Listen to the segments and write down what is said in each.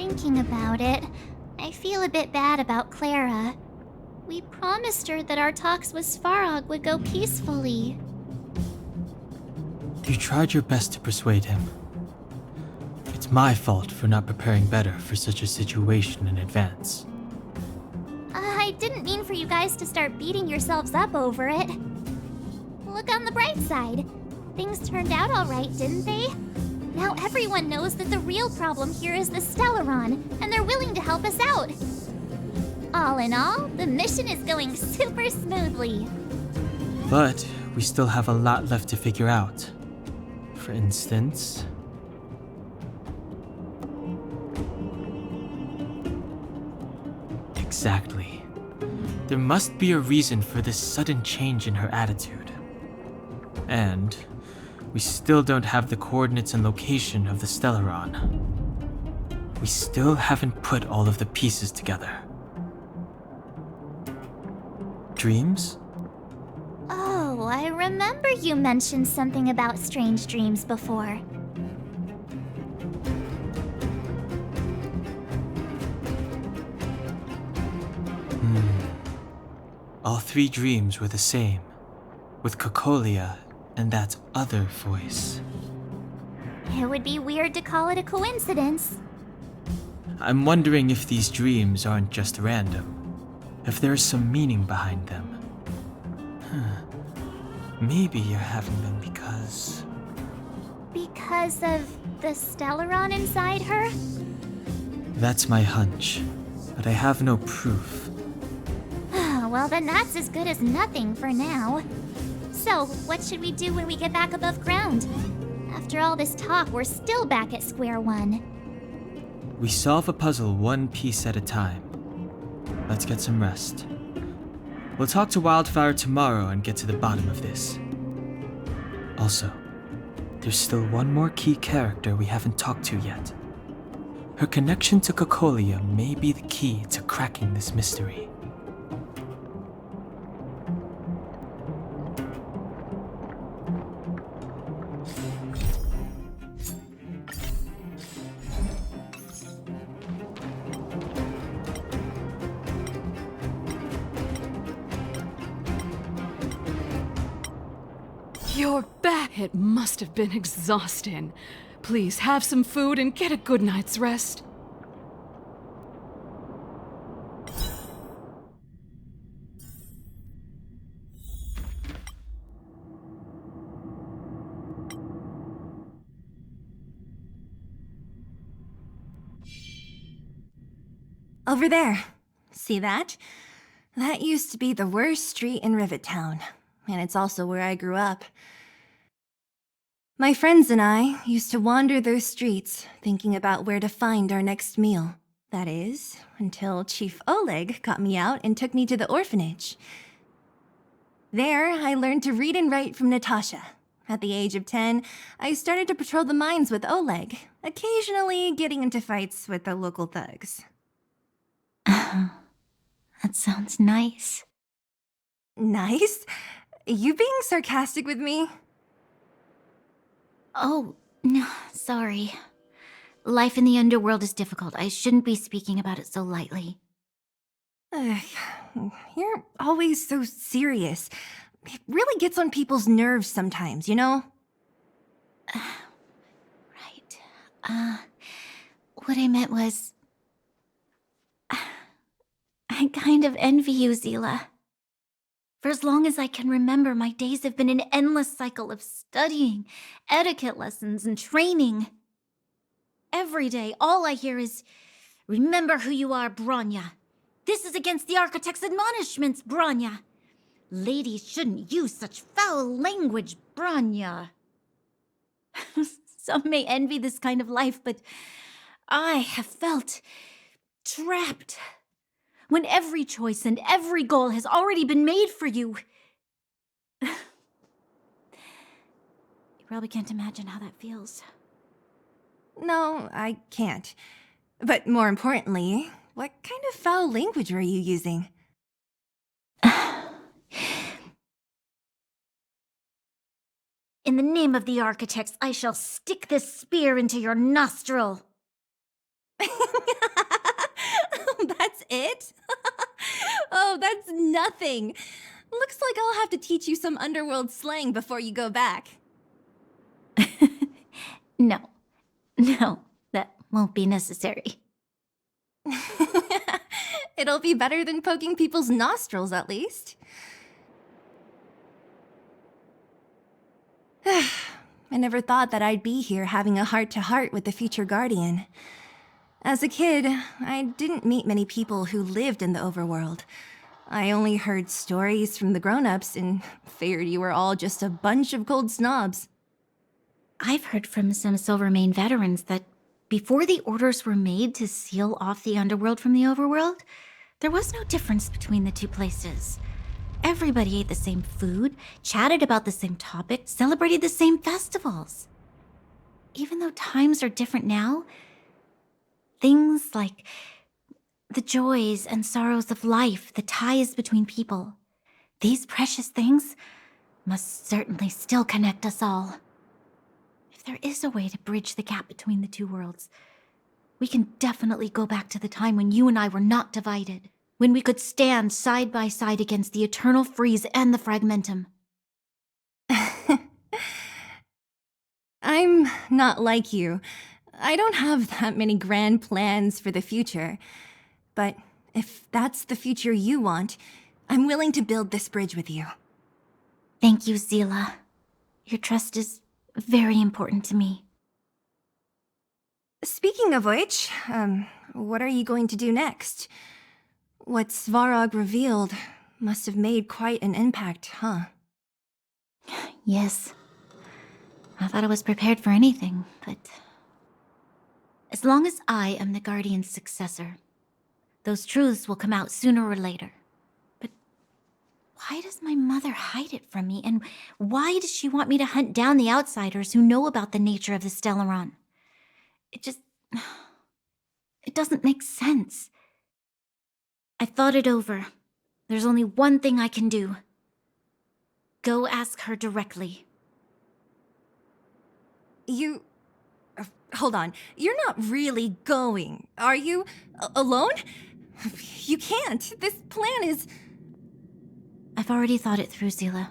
Thinking about it, I feel a bit bad about Clara. We promised her that our talks with Svarog would go peacefully. You tried your best to persuade him. It's my fault for not preparing better for such a situation in advance. I didn't mean for you guys to start beating yourselves up over it. Look on the bright side. Things turned out alright, didn't they? Now everyone knows that the real problem here is the Stellaron, and they're willing to help us out. All in all, the mission is going super smoothly. But we still have a lot left to figure out. For instance... Exactly. There must be a reason for this sudden change in her attitude. And we still don't have the coordinates and location of the Stellaron. We still haven't put all of the pieces together. Dreams? Oh, I remember you mentioned something about strange dreams before. All three dreams were the same, with Cocolia and that other voice. It would be weird to call it a coincidence. I'm wondering if these dreams aren't just random, if there's some meaning behind them. Maybe you're having them because... Because of the Stellaron inside her? That's my hunch, but I have no proof. Well, then that's as good as nothing for now. So, what should we do when we get back above ground? After all this talk, we're still back at square one. We solve a puzzle one piece at a time. Let's get some rest. We'll talk to Wildfire tomorrow and get to the bottom of this. Also, there's still one more key character we haven't talked to yet. Her connection to Cocolia may be the key to cracking this mystery. You're back. It must have been exhausting. Please have some food and get a good night's rest. Over there. See that? That used to be the worst street in Rivet Town, and it's also where I grew up. My friends and I used to wander those streets, thinking about where to find our next meal. That is, until Chief Oleg got me out and took me to the orphanage. There, I learned to read and write from Natasha. At the age of 10, I started to patrol the mines with Oleg, occasionally getting into fights with the local thugs. That sounds nice. Nice? You being sarcastic with me? Oh, no, sorry. Life in the underworld is difficult. I shouldn't be speaking about it so lightly. Ugh, you're always so serious. It really gets on people's nerves sometimes, you know? Right. What I meant was... I kind of envy you, Zila. For as long as I can remember, my days have been an endless cycle of studying, etiquette lessons, and training. Every day, all I hear is, "Remember who you are, Bronya. This is against the Architect's admonishments, Bronya. Ladies shouldn't use such foul language, Bronya." Some may envy this kind of life, but I have felt trapped. When every choice and every goal has already been made for you. You probably can't imagine how that feels. No, I can't. But more importantly, what kind of foul language were you using? In the name of the Architects, I shall stick this spear into your nostril. Oh, that's nothing. Looks like I'll have to teach you some underworld slang before you go back. No. No, that won't be necessary. It'll be better than poking people's nostrils, at least. I never thought that I'd be here having a heart-to-heart with the future Guardian. As a kid, I didn't meet many people who lived in the overworld. I only heard stories from the grown-ups and figured you were all just a bunch of cold snobs. I've heard from some Silvermane veterans that before the orders were made to seal off the underworld from the overworld, there was no difference between the two places. Everybody ate the same food, chatted about the same topics, celebrated the same festivals. Even though times are different now, things like the joys and sorrows of life, the ties between people, these precious things must certainly still connect us all. If there is a way to bridge the gap between the two worlds, we can definitely go back to the time when you and I were not divided, when we could stand side by side against the Eternal Freeze and the Fragmentum. I'm not like you. I don't have that many grand plans for the future. But if that's the future you want, I'm willing to build this bridge with you. Thank you, Zila. Your trust is very important to me. Speaking of which, what are you going to do next? What Svarog revealed must have made quite an impact, huh? Yes. I thought I was prepared for anything, but... as long as I am the Guardian's successor, those truths will come out sooner or later. But why does my mother hide it from me, and why does she want me to hunt down the outsiders who know about the nature of the Stellaron? It doesn't make sense. I've thought it over. There's only one thing I can do. Go ask her directly. You... hold on. You're not really going, are you? Alone? You can't. This plan is... I've already thought it through, Zila.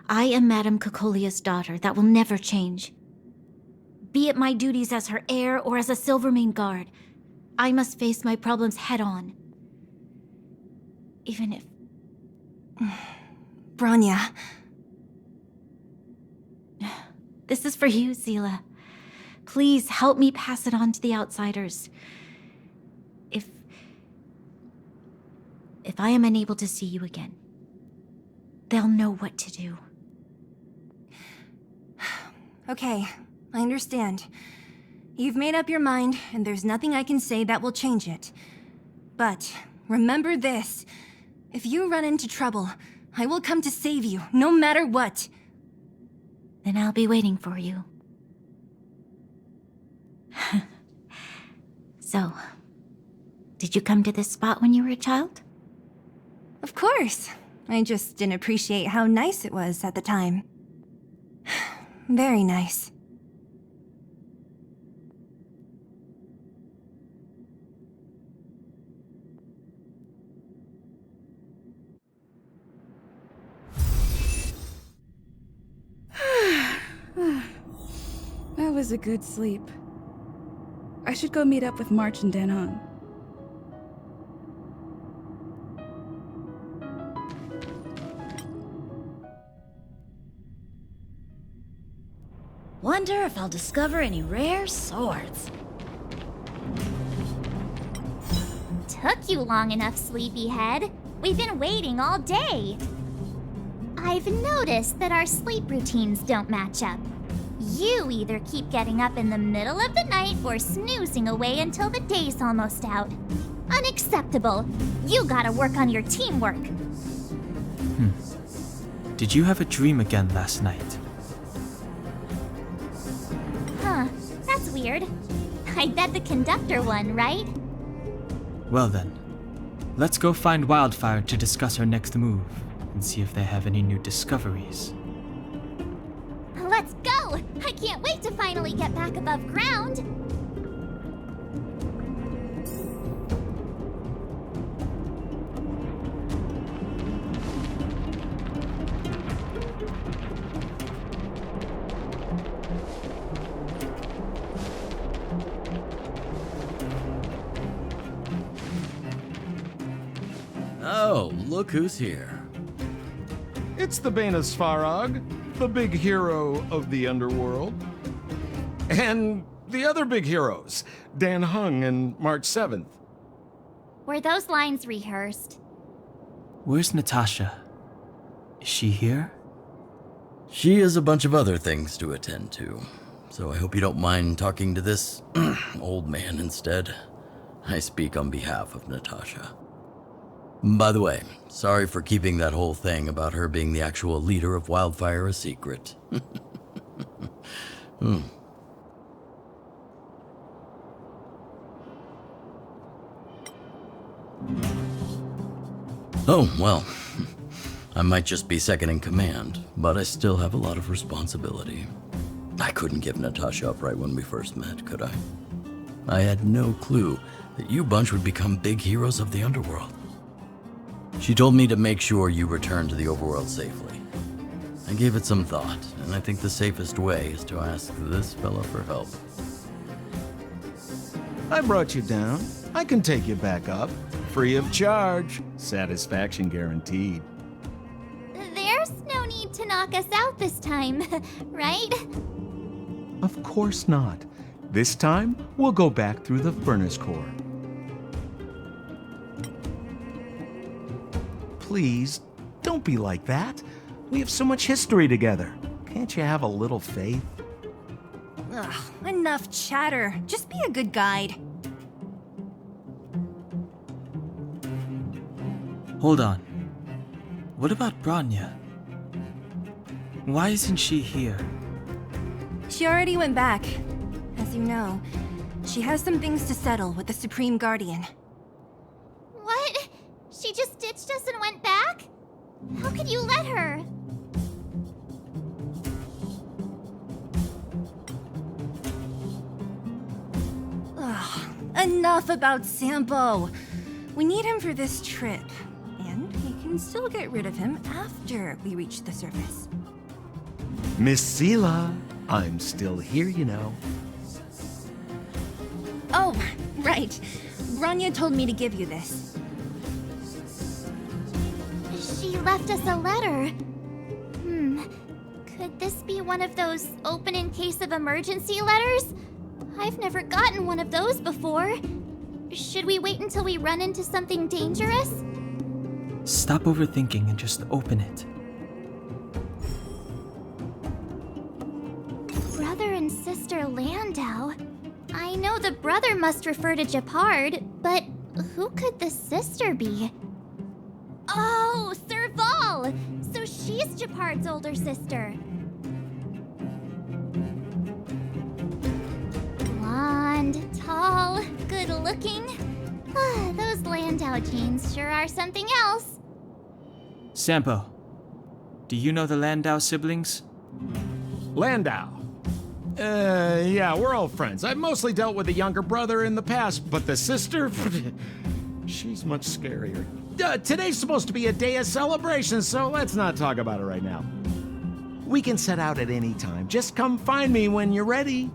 I am Madame Cocolia's daughter. That will never change. Be it my duties as her heir or as a Silvermane guard, I must face my problems head-on. Even if... Bronya. This is for you, Zila. Please help me pass it on to the outsiders. If I am unable to see you again, they'll know what to do. Okay, I understand. You've made up your mind, and there's nothing I can say that will change it. But remember this. If you run into trouble, I will come to save you, no matter what. Then I'll be waiting for you. So, did you come to this spot when you were a child? Of course. I just didn't appreciate how nice it was at the time. Very nice. That was a good sleep. I should go meet up with March and Danhong. Wonder if I'll discover any rare swords. Took you long enough, sleepyhead. We've been waiting all day. I've noticed that our sleep routines don't match up. You either keep getting up in the middle of the night or snoozing away until the day's almost out. Unacceptable. You gotta work on your teamwork. Did you have a dream again last night? Huh, that's weird. I bet the conductor won, right? Well then, let's go find Wildfire to discuss our next move and see if they have any new discoveries. Let's go! I can't wait to finally get back above ground! Oh, look who's here. It's the Bane of Svarog, the big hero of the underworld. And the other big heroes, Dan Hung and March 7th. Were those lines rehearsed? Where's Natasha? Is she here? She has a bunch of other things to attend to, so I hope you don't mind talking to this old man instead. I speak on behalf of Natasha. By the way, sorry for keeping that whole thing about her being the actual leader of Wildfire a secret. Oh, well, I might just be second in command, but I still have a lot of responsibility. I couldn't give Natasha up right when we first met, could I? I had no clue that you bunch would become big heroes of the underworld. She told me to make sure you return to the overworld safely. I gave it some thought, and I think the safest way is to ask this fella for help. I brought you down. I can take you back up. Free of charge. Satisfaction guaranteed. There's no need to knock us out this time, right? Of course not. This time, we'll go back through the furnace core. Please, don't be like that. We have so much history together. Can't you have a little faith? Ugh, enough chatter. Just be a good guide. Hold on. What about Branya? Why isn't she here? She already went back. As you know, she has some things to settle with the Supreme Guardian. What? She just ditched us and went back? How could you let her? Ugh, enough about Sampo. We need him for this trip, and we can still get rid of him after we reach the surface. Miss Sela, I'm still here, you know. Oh, right. Branya told me to give you this. She left us a letter. Could this be one of those open in case of emergency letters? I've never gotten one of those before. Should we wait until we run into something dangerous? Stop overthinking and just open it. Brother and sister Landau. I know the brother must refer to Japard, but who could the sister be? Oh, Serval! So she's Japard's older sister. Blonde, tall, good looking. Those Landau genes sure are something else. Sampo, do you know the Landau siblings? Landau. Yeah, we're all friends. I've mostly dealt with the younger brother in the past, but the sister, she's much scarier. Today's supposed to be a day of celebration, so let's not talk about it right now. We can set out at any time. Just come find me when you're ready.